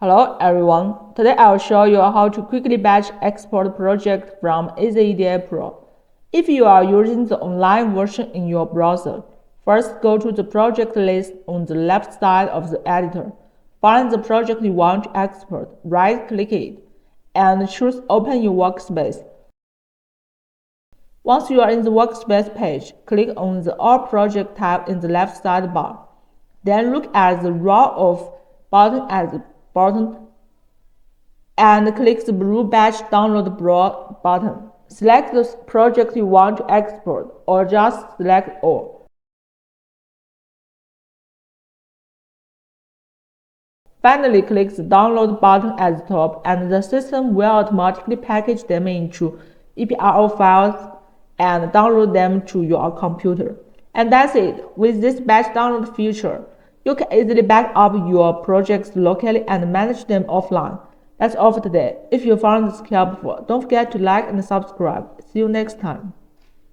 Hello everyone, today I will show you how to quickly batch export project from EasyEDA Pro. If you are using the online version in your browser, first go to the project list on the left side of the editor. Find the project you want to export, right-click it, and choose Open in Workspace. Once you are in the Workspace page, click on the All Project tab in the left sidebar. Then look at the row of buttons at the bottom and click the blue batch download button. Select the project you want to export or just select all. Finally, click the download button at the top and the system will automatically package them into EPRO files and download them to your computer. And that's it. With this batch download feature, you can easily back up your projects locally and manage them offline. That's all for today. If you found this helpful, don't forget to like and subscribe. See you next time.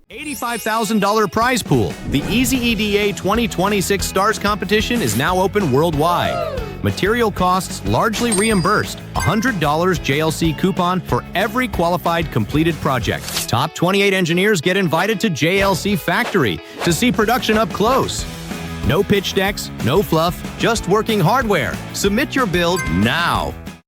$85,000 prize pool. The EasyEDA 2026 Stars competition is now open worldwide. Material costs largely reimbursed. $100 JLC coupon for every qualified completed project. Top 28 engineers get invited to JLC Factory to see production up close. No pitch decks, no fluff, just working hardware. Submit your build now.